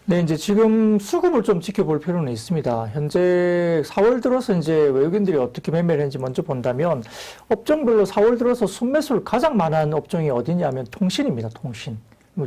네, 이제 지금 수급을 좀 지켜볼 필요는 있습니다. 현재 4월 들어서 이제 외국인들이 어떻게 매매를 했는지 먼저 본다면 업종별로 4월 들어서 순매수를 가장 많은 업종이 어디냐면 통신입니다. 통신.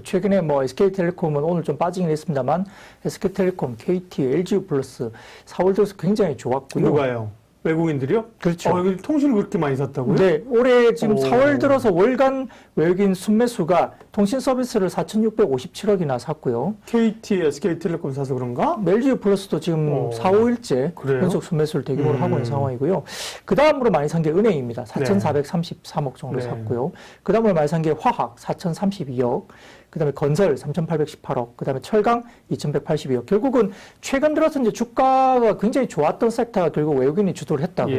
최근에 뭐 SK텔레콤은 오늘 좀 빠지긴 했습니다만 SK텔레콤, KT, LG유플러스 4월 들어서 굉장히 좋았고요. 누가요? 외국인들이요? 그렇죠. 여기 통신을 그렇게 많이 샀다고요? 네, 올해 지금 4월 들어서 월간 외국인 순매수가 통신 서비스를 4,657억이나 샀고요. KT, SK텔레콤 사서 그런가? LG유플러스도 지금 4, 5일째 그래요? 연속 순매수를 대규모로 하고 있는 상황이고요. 그 다음으로 많이 산 게 은행입니다. 네. 4,433억 정도 네. 샀고요. 그 다음으로 많이 산 게 화학 4,032억. 그 다음에 건설 3,818억, 그 다음에 철강 2,182억. 결국은 최근 들어서 이제 주가가 굉장히 좋았던 섹터가 결국 외국인이 주도를 했다고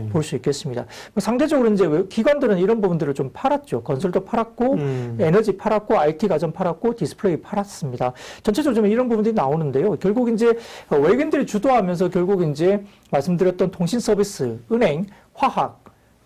볼 수 있겠습니다. 상대적으로 이제 기관들은 이런 부분들을 좀 팔았죠. 건설도 팔았고, 에너지 팔았고, IT 가전 팔았고, 디스플레이 팔았습니다. 전체적으로 좀 이런 부분들이 나오는데요. 결국 이제 외국인들이 주도하면서 결국 이제 말씀드렸던 통신 서비스, 은행, 화학,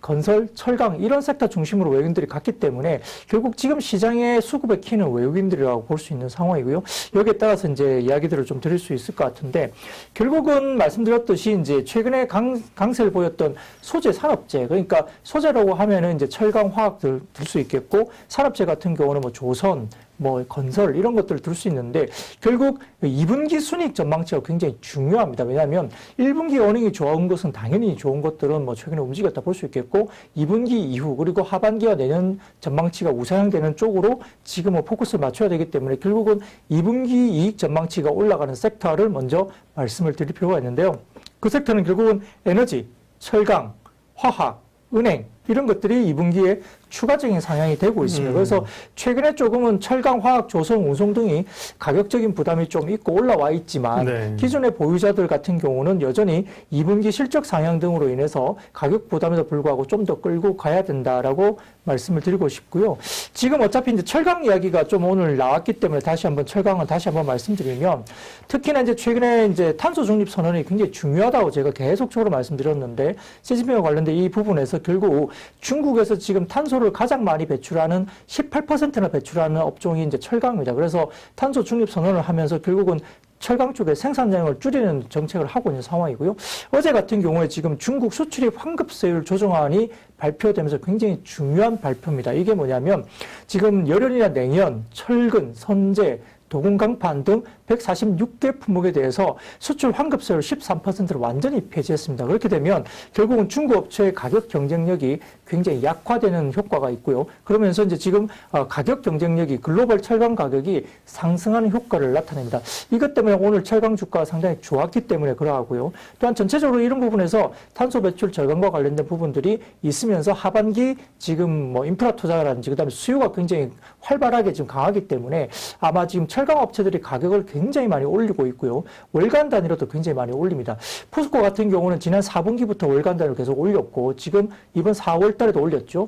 건설, 철강 이런 섹터 중심으로 외국인들이 갔기 때문에 결국 지금 시장의 수급의 키는 외국인들이라고 볼 수 있는 상황이고요. 여기에 따라서 이제 이야기들을 좀 드릴 수 있을 것 같은데 결국은 말씀드렸듯이 이제 최근에 강세를 보였던 소재 산업재 그러니까 소재라고 하면은 이제 철강, 화학들 들 수 있겠고 산업재 같은 경우는 뭐 조선 뭐 건설 이런 것들을 들 수 있는데 결국 2분기 순이익 전망치가 굉장히 중요합니다. 왜냐하면 1분기 어닝이 좋은 것은 당연히 좋은 것들은 뭐 최근에 움직였다 볼 수 있겠고 2분기 이후 그리고 하반기와 내년 전망치가 우상향되는 쪽으로 지금 포커스를 맞춰야 되기 때문에 결국은 2분기 이익 전망치가 올라가는 섹터를 먼저 말씀을 드릴 필요가 있는데요. 그 섹터는 결국은 에너지, 철강, 화학, 은행 이런 것들이 2분기에 추가적인 상향이 되고 있습니다. 그래서 최근에 조금은 철강, 화학, 조선, 운송 등이 가격적인 부담이 좀 있고 올라와 있지만 네. 기존의 보유자들 같은 경우는 여전히 2분기 실적 상향 등으로 인해서 가격 부담에도 불구하고 좀 더 끌고 가야 된다라고 말씀을 드리고 싶고요. 지금 어차피 이제 철강 이야기가 좀 오늘 나왔기 때문에 다시 한번 철강은 다시 한번 말씀드리면 특히나 이제 최근에 이제 탄소 중립 선언이 굉장히 중요하다고 제가 계속적으로 말씀드렸는데 시진핑과 관련된 이 부분에서 결국 중국에서 지금 탄소를 가장 많이 배출하는 18%나 배출하는 업종이 이제 철강입니다. 그래서 탄소 중립 선언을 하면서 결국은 철강 쪽에 생산량을 줄이는 정책을 하고 있는 상황이고요. 어제 같은 경우에 지금 중국 수출입 환급세율 조정안이 발표되면서 굉장히 중요한 발표입니다. 이게 뭐냐면 지금 열연이나 냉연, 철근, 선재, 도금 강판 등 146개 품목에 대해서 수출 환급세율 13%를 완전히 폐지했습니다. 그렇게 되면 결국은 중국 업체의 가격 경쟁력이 굉장히 약화되는 효과가 있고요. 그러면서 이제 지금 가격 경쟁력이 글로벌 철강 가격이 상승하는 효과를 나타냅니다. 이것 때문에 오늘 철강 주가가 상당히 좋았기 때문에 그러하고요. 또한 전체적으로 이런 부분에서 탄소 배출 절감과 관련된 부분들이 있으면서 하반기 지금 뭐 인프라 투자라든지 그다음에 수요가 굉장히 활발하게 지금 강하기 때문에 아마 지금 철강 업체들이 가격을 굉장히 많이 올리고 있고요. 월간 단위로도 굉장히 많이 올립니다. 포스코 같은 경우는 지난 4분기부터 월간 단위로 계속 올렸고 지금 이번 4월 달에도 올렸죠.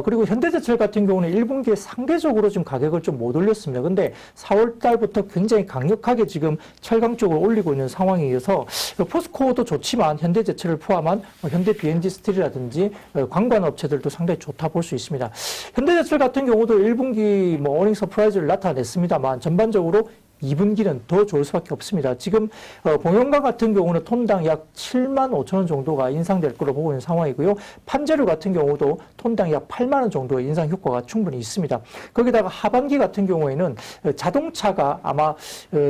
그리고 현대제철 같은 경우는 1분기에 상대적으로 좀 가격을 좀 못 올렸습니다. 근데 4월 달부터 굉장히 강력하게 지금 철강 쪽으로 올리고 있는 상황이어서 포스코도 좋지만 현대제철을 포함한 현대 BNG 스틸이라든지 관관 업체들도 상당히 좋다 볼 수 있습니다. 현대제철 같은 경우도 1분기 뭐 어닝 서프라이즈를 나타냈습니다만 전반적으로 2분기는 더 좋을 수밖에 없습니다. 지금 봉영광 같은 경우는 톤당 약 7만 5천 원 정도가 인상될 거로 보고 있는 상황이고요. 판재료 같은 경우도 톤당 약 8만 원 정도의 인상 효과가 충분히 있습니다. 거기다가 하반기 같은 경우에는 자동차가 아마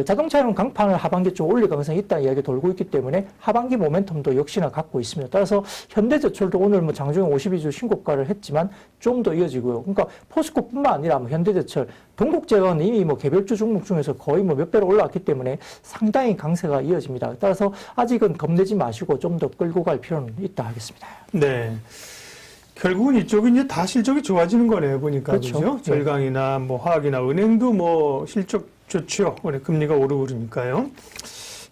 자동차용 강판을 하반기 좀 올릴 가능성이 있다는 이야기가 돌고 있기 때문에 하반기 모멘텀도 역시나 갖고 있습니다. 따라서 현대제철도 오늘 뭐 장중에 52주 신고가를 했지만 좀 더 이어지고요. 그러니까 포스코뿐만 아니라 뭐 현대제철, 동국제약은 이미 뭐 개별주 종목 중에서 거의 뭐 몇 배로 올라왔기 때문에 상당히 강세가 이어집니다. 따라서 아직은 겁내지 마시고 좀 더 끌고 갈 필요는 있다 하겠습니다. 네. 결국은 이쪽이 이제 다 실적이 좋아지는 거네요, 보니까. 그렇죠. 그죠? 철강이나 뭐 화학이나 은행도 뭐 실적 좋죠. 금리가 오르고 그러니까요.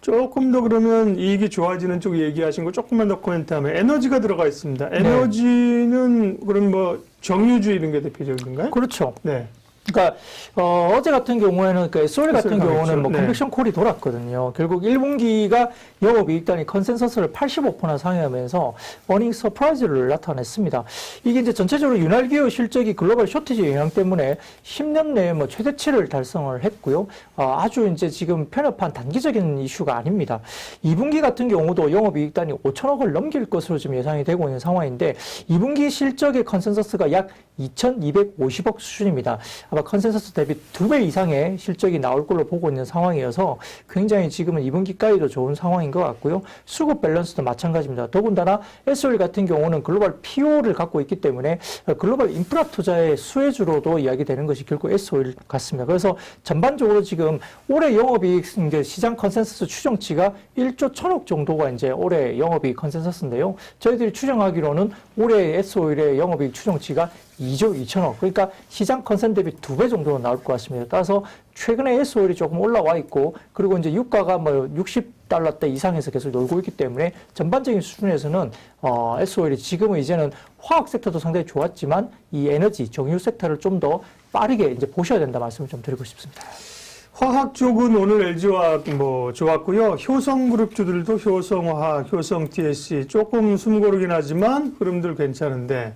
조금 더 그러면 이익이 좋아지는 쪽 얘기하신 거 조금만 더 코멘트하면 에너지가 들어가 있습니다. 에너지는 그럼 뭐 정유주 이런 게 대표적인가요? 그렇죠. 네. 그러니까 그러니까 어제 같은 경우에는 그 SOL 같은 경우는 뭐 네. 컨벡션 콜이 돌았거든요. 결국 1분기가 영업이익단이 컨센서스를 85%나 상회하면서 어닝 서프라이즈를 나타냈습니다. 이게 이제 전체적으로 윤활기유 실적이 글로벌 쇼티지 영향 때문에 10년 내에 뭐 최대치를 달성을 했고요. 아주 이제 지금 편협한 단기적인 이슈가 아닙니다. 2분기 같은 경우도 영업이익단이 5천억을 넘길 것으로 지금 예상이 되고 있는 상황인데 2분기 실적의 컨센서스가 약 2,250억 수준입니다. 아마 컨센서스 대비 2배 이상의 실적이 나올 걸로 보고 있는 상황이어서 굉장히 지금은 2분기까지도 좋은 상황인 것 같고요. 수급 밸런스도 마찬가지입니다. 더군다나 SOL 같은 경우는 글로벌 PO를 갖고 있기 때문에 글로벌 인프라 투자의 수혜주로도 이야기되는 것이 결국 SOL 같습니다. 그래서 전반적으로 지금 올해 영업이익 시장 컨센서스 추정치가 1조 1천억 정도가 이제 올해 영업이익 컨센서스인데요. 저희들이 추정하기로는 올해 SOL의 영업이익 추정치가 2조 2천억. 그러니까 시장 컨센 대비 2배 정도는 나올 것 같습니다. 따라서 최근에 SOL이 조금 올라와 있고, 그리고 이제 유가가 뭐 60달러대 이상에서 계속 놀고 있기 때문에 전반적인 수준에서는 SOL이 지금은 이제는 화학 섹터도 상당히 좋았지만 이 에너지, 정유 섹터를 좀 더 빠르게 이제 보셔야 된다 말씀을 좀 드리고 싶습니다. 화학 쪽은 오늘 LG화학 뭐 좋았고요. 효성그룹주들도 효성화학, 효성TSC 조금 숨고르긴 하지만 흐름들 괜찮은데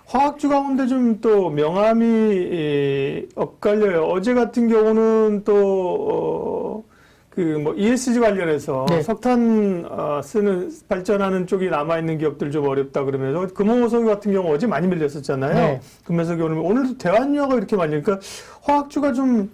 화학주 가운데 좀 또 명암이 엇갈려요. 어제 같은 경우는 또 그 뭐 ESG 관련해서 네. 석탄 쓰는 발전하는 쪽이 남아 있는 기업들 좀 어렵다 그러면서 금호석유 같은 경우 어제 많이 밀렸었잖아요. 네. 금호석유 오늘도 대한유화가 이렇게 말리니까 화학주가 좀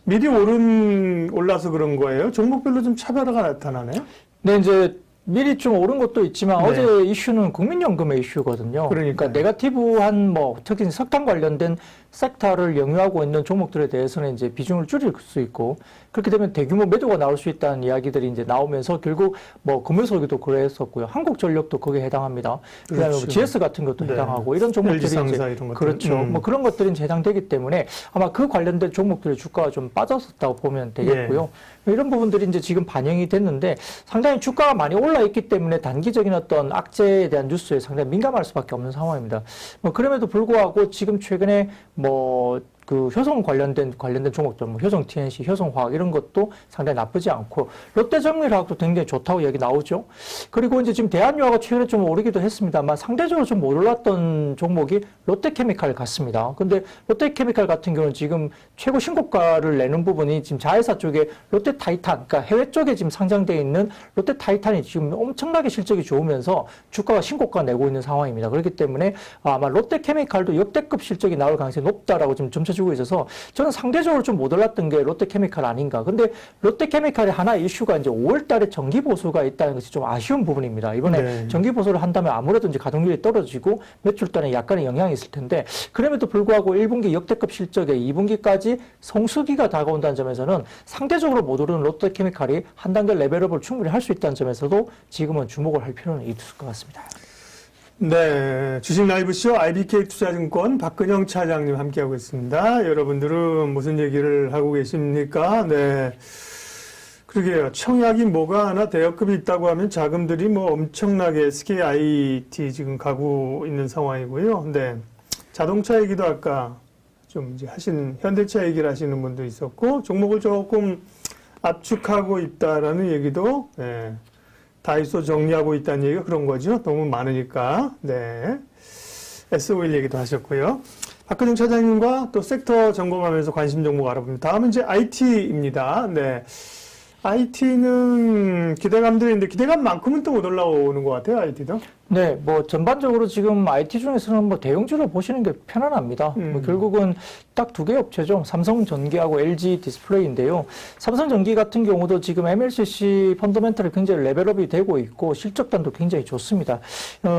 미리 올라서 그런 거예요. 종목별로 좀 차별화가 나타나네요. 네, 이제 미리 좀 오른 것도 있지만 네. 어제 이슈는 국민연금의 이슈거든요. 그러니까요. 네거티브한 뭐 특히 석탄 관련된 섹터를 영유하고 있는 종목들에 대해서는 이제 비중을 줄일 수 있고 그렇게 되면 대규모 매도가 나올 수 있다는 이야기들이 이제 나오면서 결국 뭐 금호석유도 그랬었고요. 한국전력도 거기에 해당합니다. 그다음에 그렇죠. 뭐 GS 같은 것도 네. 해당하고 이런 종목들이 LG상사 이제 이런 것들. 그렇죠. 뭐 그런 것들이 이제 해당되기 때문에 아마 그 관련된 종목들의 주가가 좀 빠졌었다고 보면 되겠고요. 이런 부분들이 이제 지금 반영이 됐는데 상당히 주가가 많이 올라 있기 때문에 단기적인 어떤 악재에 대한 뉴스에 상당히 민감할 수밖에 없는 상황입니다. 뭐 그럼에도 불구하고 지금 최근에 뭐 그 효성 관련된 종목들, 뭐 효성 TNC, 효성화학 이런 것도 상당히 나쁘지 않고 롯데정밀화학도 굉장히 좋다고 얘기 나오죠. 그리고 이제 지금 대한유화가 최근에 좀 오르기도 했습니다만 상대적으로 좀 못 올랐던 종목이 롯데케미칼 같습니다. 근데 롯데케미칼 같은 경우는 지금 최고 신고가를 내는 부분이 지금 자회사 쪽에 롯데타이탄, 그러니까 해외 쪽에 지금 상장되어 있는 롯데타이탄이 지금 엄청나게 실적이 좋으면서 주가가 신고가 내고 있는 상황입니다. 그렇기 때문에 아마 롯데케미칼도 역대급 실적이 나올 가능성이 높다라고 지금 점차 주고 있어서 저는 상대적으로 좀 못 올랐던 게 롯데케미칼 아닌가. 근데 롯데케미칼의 하나의 이슈가 이제 5월 달에 정기 보수가 있다는 것이 좀 아쉬운 부분입니다. 이번에 네. 정기 보수를 한다면 아무래도 이제 가동률이 떨어지고 매출단에 약간의 영향이 있을 텐데 그럼에도 불구하고 1분기 역대급 실적에 2분기까지 성수기가 다가온다는 점에서는 상대적으로 못 오르는 롯데케미칼이 한 단계 레벨업을 충분히 할 수 있다는 점에서도 지금은 주목을 할 필요는 있을 것 같습니다. 네, 주식 라이브쇼 IBK 투자증권 박근영 차장님 함께하고 있습니다. 여러분들은 무슨 얘기를 하고 계십니까? 네. 그러게요. 청약이 뭐가 하나 대여급이 있다고 하면 자금들이 뭐 엄청나게 SK IT 지금 가고 있는 상황이고요. 네. 자동차 얘기도 아까 좀 이제 현대차 얘기를 하시는 분도 있었고, 종목을 조금 압축하고 있다라는 얘기도, 네. 다이소 정리하고 있다는 얘기가 그런 거죠. 너무 많으니까. 네. SOL 얘기도 하셨고요. 박근영 차장님과 또 섹터 점검하면서 관심 종목 알아봅니다. 다음은 이제 IT입니다. 네. IT는 기대감들이 있는데 기대감만큼은 또 못 올라오는 것 같아요. IT도. 네, 뭐 전반적으로 지금 IT 중에서는 뭐 대형주로 보시는 게 편안합니다. 뭐 결국은 딱 두 개 업체죠. 삼성전기하고 LG 디스플레이인데요. 삼성전기 같은 경우도 지금 MLCC 펀더멘털이 굉장히 레벨업이 되고 있고 실적단도 굉장히 좋습니다.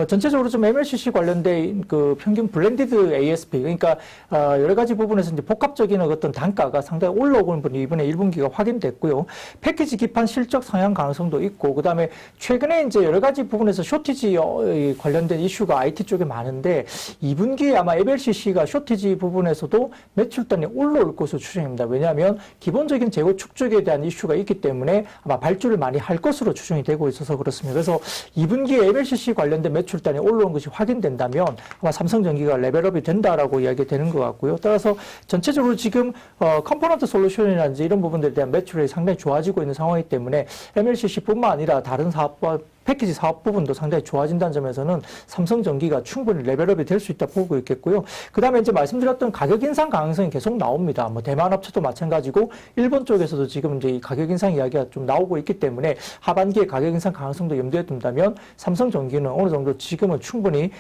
전체적으로 좀 MLCC 관련된 그 평균 블렌디드 ASP 그러니까 여러 가지 부분에서 이제 복합적인 어떤 단가가 상당히 올라오는 분이 이번에 1분기가 확인됐고요. 패키지 기판 실적 상향 가능성도 있고 그다음에 최근에 이제 여러 가지 부분에서 쇼티지 이 관련된 이슈가 IT 쪽에 많은데 2분기에 아마 FLCC가 쇼티지 부분에서도 매출단이 올라올 것으로 추정입니다. 왜냐하면 기본적인 재고 축적에 대한 이슈가 있기 때문에 아마 발주를 많이 할 것으로 추정이 되고 있어서 그렇습니다. 그래서 2분기에 FLCC 관련된 매출단이 올라온 것이 확인된다면 아마 삼성전기가 레벨업이 된다라고 이야기가 되는 것 같고요. 따라서 전체적으로 지금 컴포넌트 솔루션이라든지 이런 부분들에 대한 매출이 상당히 좋아지고 있는 상황이기 때문에 MLCC뿐만 아니라 다른 사업과 패키지 사업 부분도 상당히 좋아진다는 점에서는 삼성전기가 충분히 레벨업이 될 수 있다 보고 있겠고요. 그 다음에 이제 말씀드렸던 가격 인상 가능성이 계속 나옵니다. 뭐 대만 업체도 마찬가지고 일본 쪽에서도 지금 이제 이 가격 인상 이야기가 좀 나오고 있기 때문에 하반기에 가격 인상 가능성도 염두에 둔다면 삼성전기는 어느 정도 지금은 충분히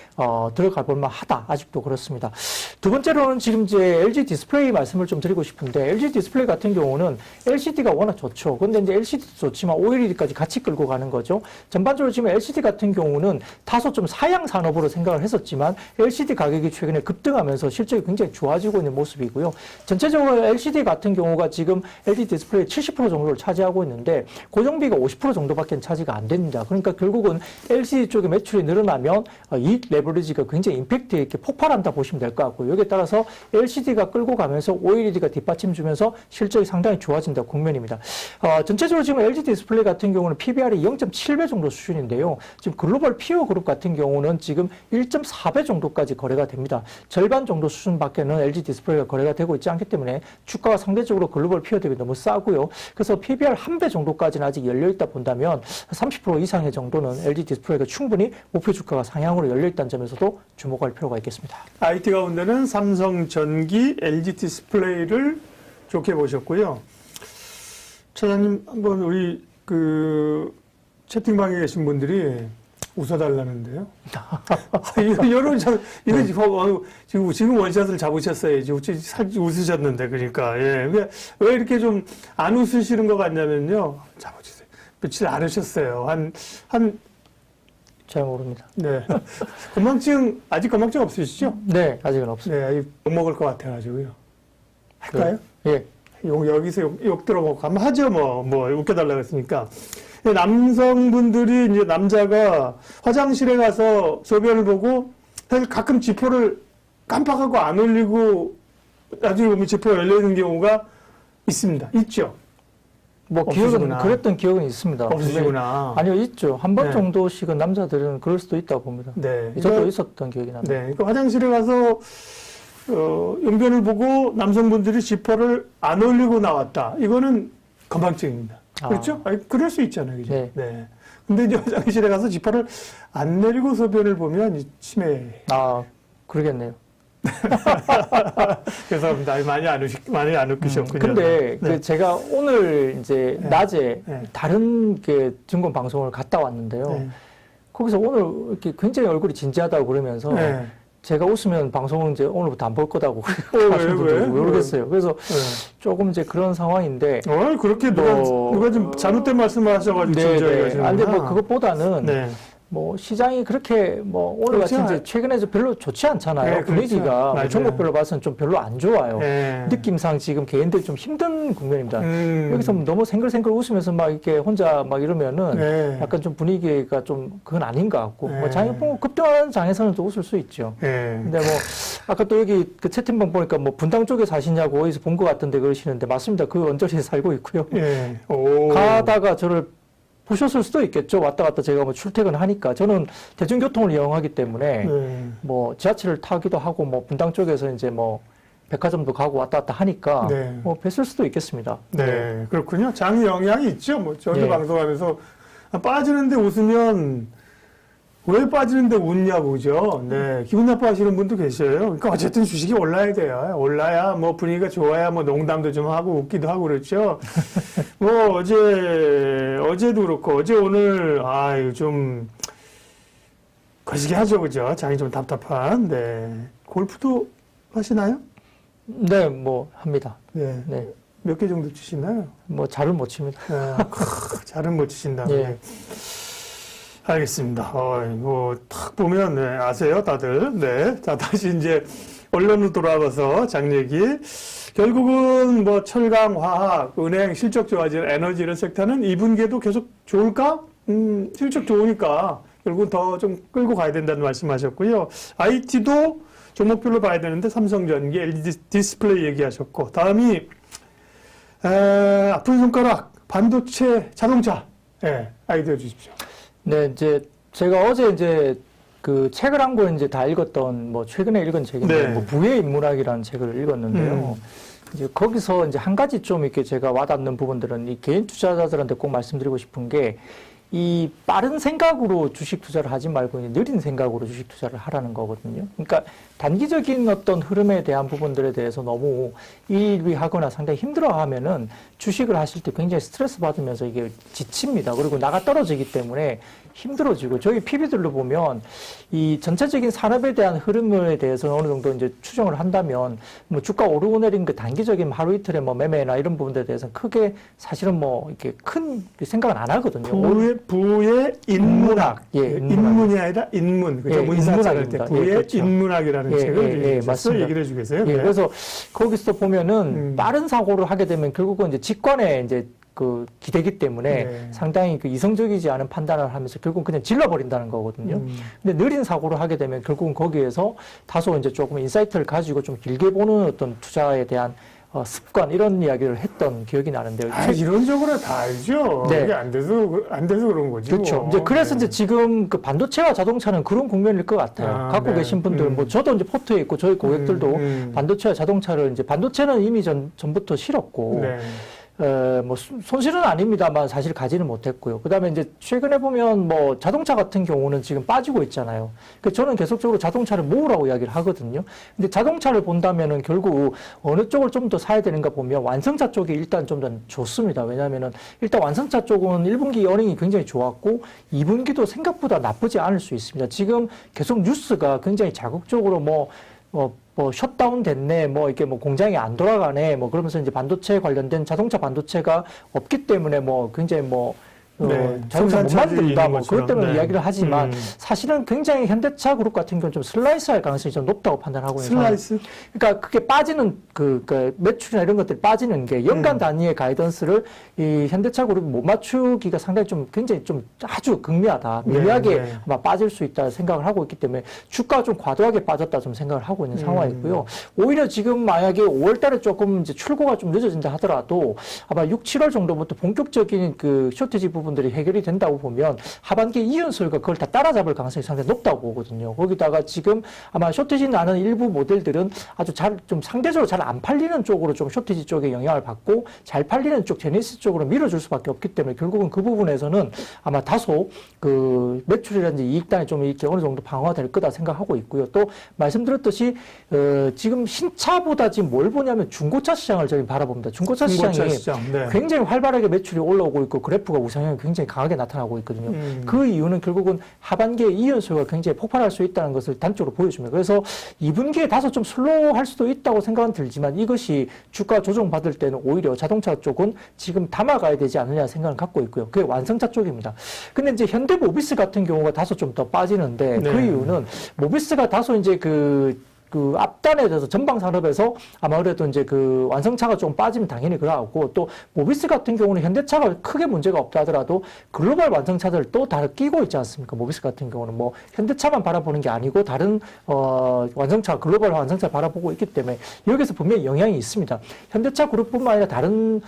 들어가 볼 만하다. 아직도 그렇습니다. 두 번째로는 지금 이제 LG 디스플레이 말씀을 좀 드리고 싶은데 LG 디스플레이 같은 경우는 LCD가 워낙 좋죠. 근데 이제 LCD도 좋지만 OLED까지 같이 끌고 가는 거죠. 전반적으로 지금 LCD 같은 경우는 다소 좀 사양 산업으로 생각을 했었지만 LCD 가격이 최근에 급등하면서 실적이 굉장히 좋아지고 있는 모습이고요. 전체적으로 LCD 같은 경우가 지금 LG 디스플레이 70% 정도를 차지하고 있는데 고정비가 50% 정도밖에 차지가 안 됩니다. 그러니까 결국은 LCD 쪽의 매출이 늘어나면 이익 레버리지가 굉장히 임팩트 있게 폭발한다 보시면 될 것 같고요. 여기에 따라서 LCD가 끌고 가면서 OLED가 뒷받침 주면서 실적이 상당히 좋아진다 국면입니다. 전체적으로 지금 LG 디스플레이 같은 경우는 PBR이 0.7배 정도 수준인데요. 지금 글로벌 피어 그룹 같은 경우는 지금 1.4배 정도까지 거래가 됩니다. 절반 정도 수준밖에는 LG 디스플레이가 거래가 되고 있지 않기 때문에 주가가 상대적으로 글로벌 피어 대비 너무 싸고요. 그래서 PBR 1배 정도까지는 아직 열려있다 본다면 30% 이상의 정도는 LG 디스플레이가 충분히 목표 주가가 상향으로 열려있다는 점에서도 주목할 필요가 있겠습니다. IT 가운데는 삼성전기, LG 디스플레이를 좋게 보셨고요. 차장님, 한번 우리 채팅방에 계신 분들이 웃어달라는데요. 이거 지금 원샷을 잡으셨어야지. 살짝 웃으셨는데, 그러니까. 예. 왜 이렇게 좀 안 웃으시는 것 같냐면요. 잡아주세요. 며칠 안 하셨어요. 잘 모릅니다. 네. 아직 건망증 없으시죠? 네, 아직은 없습니다. 네, 욕 먹을 것 같아가지고요. 할까요? 예. 여기서 욕 들어보고 한번 하죠, 뭐, 웃겨달라고 했으니까. 남성분들이, 이제 남자가 화장실에 가서 소변을 보고, 사실 가끔 지퍼를 깜빡하고 안 올리고, 나중에 보면 지퍼가 열려있는 경우가 있습니다. 있죠? 뭐, 없으시구나. 그랬던 기억은 있습니다. 없으시구나. 아니요, 있죠. 한 번 네. 정도씩은 남자들은 그럴 수도 있다고 봅니다. 네. 저도 있었던 기억이 납니다. 네. 그러니까 화장실에 가서, 용변을 보고 남성분들이 지퍼를 안 올리고 나왔다. 이거는 건망증입니다. 그렇죠? 그럴 수 있잖아요. 그죠? 네. 네. 근데 이제 화장실에 가서 지퍼를 안 내리고 소변을 보면 치매. 그러겠네요. 죄송합니다. 많이 안 웃기셨군요. 근데 네. 제가 오늘 이제 네. 낮에 네. 다른 증권 방송을 갔다 왔는데요. 네. 거기서 오늘 이렇게 굉장히 얼굴이 진지하다고 그러면서 네. 제가 웃으면 방송은 이제 오늘부터 안 볼 거다고 왜? 모르겠어요. 그래서 네. 조금 이제 그런 상황인데. 그렇게 누가 좀 잘못된 말씀을 하셔가지고 진지하게 하시는구나. 근데 뭐 그것보다는 네. 뭐 시장이 그렇게 뭐 오늘 같이 그렇죠. 이제 최근에 별로 좋지 않잖아요. 네, 분위기가 그렇죠. 종목별로 봐서는 좀 별로 안 좋아요. 네. 느낌상 지금 개인들이 좀 힘든 국면입니다. 여기서 너무 생글생글 웃으면서 막 이렇게 혼자 막 이러면은 네. 약간 좀 분위기가 좀 그건 아닌 것 같고 네. 뭐 급등하는 장에서는 또 웃을 수 있죠. 네. 근데 뭐 아까 또 여기 그 채팅방 보니까 뭐 분당 쪽에 사시냐고 어디서 본 것 같던데 그러시는데 맞습니다. 그 언저리에 살고 있고요. 네. 가다가 저를 보셨을 수도 있겠죠. 왔다 갔다 제가 뭐 출퇴근을 하니까. 저는 대중교통을 이용하기 때문에 뭐 지하철을 타기도 하고 뭐 분당 쪽에서 이제 뭐 백화점도 가고 왔다 갔다 하니까 네. 뭐 뵀을 수도 있겠습니다. 네. 그렇군요. 장이 영향이 있죠. 뭐 저도 네. 방송하면서 빠지는데 웃으면 왜 빠지는데 웃냐고, 그죠? 네. 기분 나빠하시는 분도 계셔요. 그러니까 어쨌든 주식이 올라야 돼요. 올라야 뭐 분위기가 좋아야 뭐 농담도 좀 하고 웃기도 하고 그렇죠. 뭐 어제도 그렇고 어제 오늘 좀 거시기 하죠, 그죠? 장이 좀 답답한. 네. 골프도 하시나요? 네, 뭐 합니다. 네. 네. 몇 개 정도 치시나요? 뭐 잘은 못 칩니다. 잘은 못 치신다. 예. 네. 알겠습니다. 딱 보면, 네, 아세요, 다들. 네. 자, 다시 이제, 언론으로 돌아가서 장 얘기. 결국은 뭐, 철강, 화학, 은행, 실적 좋아지는 에너지 이런 섹터는 2분기에도 계속 좋을까? 실적 좋으니까 결국은 더 좀 끌고 가야 된다는 말씀하셨고요. IT도 종목별로 봐야 되는데 삼성전기, LG 디스플레이 얘기하셨고, 다음이 아픈 손가락 반도체 자동차, 예, 아이디어 주십시오. 네, 이제 제가 어제 이제 그 책을 한 권 이제 다 읽었던 뭐 최근에 읽은 책인데 네. 뭐 부의 인문학이라는 책을 읽었는데요. 이제 거기서 이제 한 가지 좀 이렇게 제가 와닿는 부분들은 이 개인 투자자들한테 꼭 말씀드리고 싶은 게 이 빠른 생각으로 주식 투자를 하지 말고 느린 생각으로 주식 투자를 하라는 거거든요. 그러니까 단기적인 어떤 흐름에 대한 부분들에 대해서 너무 일위하거나 상당히 힘들어하면은 주식을 하실 때 굉장히 스트레스 받으면서 이게 지칩니다. 그리고 나가 떨어지기 때문에 힘들어지고 저희 PB들로 보면 이 전체적인 산업에 대한 흐름에 대해서 어느 정도 이제 추정을 한다면 뭐 주가 오르고 내린 그 단기적인 하루 이틀의 뭐 매매나 이런 부분들에 대해서는 크게 사실은 뭐 이렇게 큰 생각은 안 하거든요. 부의 인문학. 예, 인문이 아니라 인문. 그죠? 예, 문사 찾을 때 인문학입니다. 부의 예, 그렇죠. 인문학이라는 예, 책을 예, 맞습니다. 얘기를 해주겠어요? 예, 네. 그래서 거기서 보면은 빠른 사고를 하게 되면 결국은 이제 직관에 이제 그 기대기 때문에 네. 상당히 그 이성적이지 않은 판단을 하면서 결국은 그냥 질러버린다는 거거든요. 근데 느린 사고를 하게 되면 결국은 거기에서 다소 이제 조금 인사이트를 가지고 좀 길게 보는 어떤 투자에 대한 습관 이런 이야기를 했던 기억이 나는데요. 이론적으로 다 알죠. 네. 이게 안 돼서 그런 거지. 그렇죠. 뭐. 이제 그래서 네. 이제 지금 그 반도체와 자동차는 그런 국면일 것 같아요. 갖고 네. 계신 분들, 뭐 저도 이제 포트에 있고 저희 고객들도 반도체와 자동차를 이제 반도체는 이미 전부터 실었고, 네. 뭐 손실은 아닙니다만 사실 가지는 못했고요. 그다음에 이제 최근에 보면 뭐 자동차 같은 경우는 지금 빠지고 있잖아요. 그 저는 계속적으로 자동차를 모으라고 이야기를 하거든요. 근데 자동차를 본다면은 결국 어느 쪽을 좀 더 사야 되는가 보면 완성차 쪽이 일단 좀 더 좋습니다. 왜냐하면은 일단 완성차 쪽은 1분기 어닝이 굉장히 좋았고 2분기도 생각보다 나쁘지 않을 수 있습니다. 지금 계속 뉴스가 굉장히 자극적으로 뭐 셧다운 됐네, 뭐, 이렇게 뭐 공장이 안 돌아가네, 뭐, 그러면서 이제 반도체 관련된 자동차 반도체가 없기 때문에 뭐, 굉장히 뭐, 네, 자동차 못 생산차질이 만든다, 있는 뭐, 그것 때문에 것처럼. 네. 이야기를 하지만, 사실은 굉장히 현대차 그룹 같은 경우는 좀 슬라이스 할 가능성이 좀 높다고 판단하고 있는 상황. 슬라이스? 그러니까 그게 빠지는 그 매출이나 이런 것들이 빠지는 게 연간 단위의 가이던스를 이 현대차 그룹이 못 맞추기가 상당히 좀 굉장히 좀 아주 극미하다. 미미하게 네, 네. 아마 빠질 수 있다 생각을 하고 있기 때문에 주가가 좀 과도하게 빠졌다 좀 생각을 하고 있는 상황이고요. 오히려 지금 만약에 5월 달에 조금 이제 출고가 좀 늦어진다 하더라도 아마 6, 7월 정도부터 본격적인 그 쇼티지 부분들이 해결이 된다고 보면 하반기 이연소가 그걸 다 따라잡을 가능성이 상당히 높다고 보거든요. 거기다가 지금 아마 쇼티지 나는 일부 모델들은 아주 좀 상대적으로 잘 안 팔리는 쪽으로 좀 쇼티지 쪽에 영향을 받고 잘 팔리는 쪽 제네시스 쪽으로 밀어줄 수밖에 없기 때문에 결국은 그 부분에서는 아마 다소 그 매출이라든지 이익단이 좀 이렇게 어느 정도 방어가 될 거다 생각하고 있고요. 또 말씀드렸듯이 지금 신차보다 지금 뭘 보냐면 중고차 시장을 저희 바라봅니다. 중고차 시장이 시장. 네. 굉장히 활발하게 매출이 올라오고 있고 그래프가 우상향이 굉장히 강하게 나타나고 있거든요. 그 이유는 결국은 하반기에 이연소가 굉장히 폭발할 수 있다는 것을 단적으로 보여줍니다. 그래서 2분기에 다소 좀 슬로우할 수도 있다고 생각은 들지만 이것이 주가 조정받을 때는 오히려 자동차 쪽은 지금 담아가야 되지 않느냐 생각을 갖고 있고요. 그게 완성차 쪽입니다. 근데 이제 현대모비스 같은 경우가 다소 좀 더 빠지는데 네. 그 이유는 모비스가 다소 이제 그 앞단에 대해서 전방 산업에서 아마 그래도 이제 그 완성차가 좀 빠지면 당연히 그러고 또 모비스 같은 경우는 현대차가 크게 문제가 없다 하더라도 글로벌 완성차들 또 다른 끼고 있지 않습니까? 모비스 같은 경우는 뭐 현대차만 바라보는 게 아니고 다른 완성차 글로벌 완성차 바라보고 있기 때문에 여기서 분명히 영향이 있습니다. 현대차 그룹뿐만 아니라 다른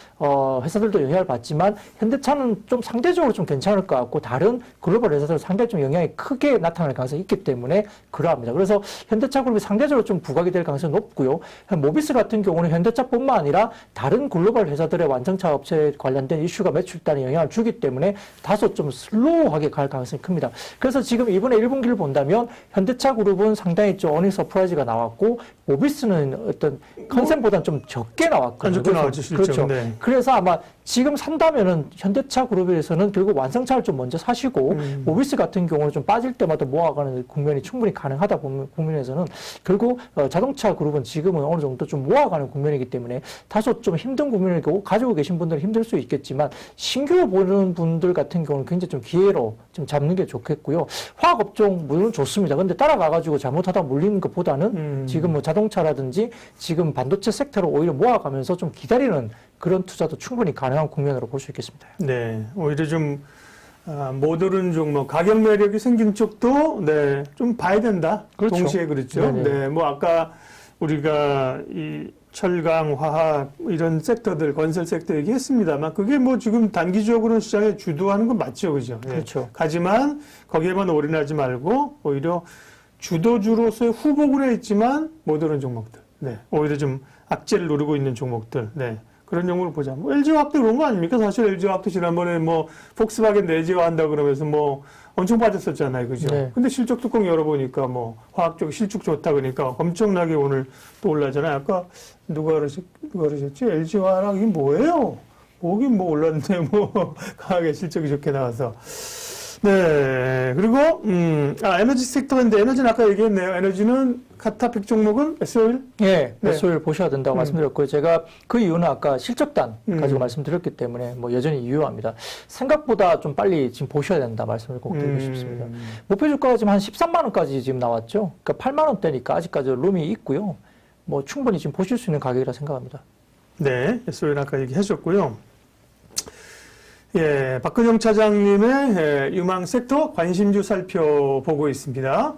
회사들도 영향을 받지만 현대차는 좀 상대적으로 좀 괜찮을 것 같고 다른 글로벌 회사들 상당히 좀 영향이 크게 나타날 가능성이 있기 때문에 그러합니다. 그래서 현대차 그룹이 상대적으로 좀 부각이 될 가능성이 높고요. 모비스 같은 경우는 현대차뿐만 아니라 다른 글로벌 회사들의 완성차 업체 관련된 이슈가 매출단에 영향을 주기 때문에 다소 좀 슬로우하게 갈 가능성이 큽니다. 그래서 지금 이번에 1분기를 본다면 현대차 그룹은 상당히 좀 어닝 서프라이즈가 나왔고 모비스는 어떤 컨센보다는 좀 적게 나왔거든요. 안 좋게 나왔죠, 실제로. 그렇죠. 네. 그래서 아마 지금 산다면은 현대차 그룹에서는 결국 완성차를 좀 먼저 사시고 모비스 같은 경우는 좀 빠질 때마다 모아가는 국면이 충분히 가능하다 국면에서는 결국 자동차 그룹은 지금은 어느 정도 좀 모아가는 국면이기 때문에 다소 좀 힘든 국면을 가지고 계신 분들은 힘들 수 있겠지만 신규 보는 분들 같은 경우는 굉장히 좀 기회로 좀 잡는 게 좋겠고요. 화학업종 물론 좋습니다. 근데 따라가가지고 잘못하다 물리는 것보다는 지금 뭐 자동차라든지 지금 반도체 섹터로 오히려 모아가면서 좀 기다리는 그런 투자도 충분히 가능한 국면으로 볼 수 있겠습니다. 네. 오히려 좀 모더른 종목, 가격 매력이 생긴 쪽도, 네, 좀 봐야 된다. 그렇죠. 동시에 그렇죠. 네네. 네, 뭐, 아까 우리가 이 철강, 화학, 이런 섹터들, 건설 섹터 얘기했습니다만, 그게 뭐 지금 단기적으로 시장에 주도하는 건 맞죠. 그죠? 네. 그렇죠. 하지만 거기에만 올인하지 말고, 오히려 주도주로서의 후보군에 있지만, 모더른 종목들. 네. 오히려 좀 악재를 누리고 있는 종목들. 네. 그런 종목을 보자. 뭐 LG화학도 그런 거 아닙니까? 사실 LG화학도 지난번에 뭐 폭스바겐 내재화 한다 그러면서 뭐 엄청 빠졌었잖아요. 그죠? 네. 근데 실적 뚜껑 열어보니까 뭐 화학 쪽 실적 좋다 그러니까 엄청나게 오늘 또 올라잖아요. 아까 누가 그러셨지? LG화학 이게 뭐예요? 뭐긴 뭐 올랐는데 뭐 강하게 실적이 좋게 나와서. 네. 그리고, 에너지 섹터인데 에너지는 아까 얘기했네요. 에너지는 카타픽 종목은 SO일? 예, 네. SO를 보셔야 된다고 말씀드렸고요. 제가 그 이유는 아까 실적단 가지고 말씀드렸기 때문에 뭐 여전히 유효합니다. 생각보다 좀 빨리 지금 보셔야 된다 말씀을 꼭 드리고 싶습니다. 목표 주가가 지금 한 13만 원까지 지금 나왔죠. 그러니까 8만 원대니까 아직까지 룸이 있고요. 뭐 충분히 지금 보실 수 있는 가격이라 생각합니다. 네. SO일 아까 얘기하셨고요. 예, 박근영 차장님의 유망 섹터 관심주 살펴보고 있습니다.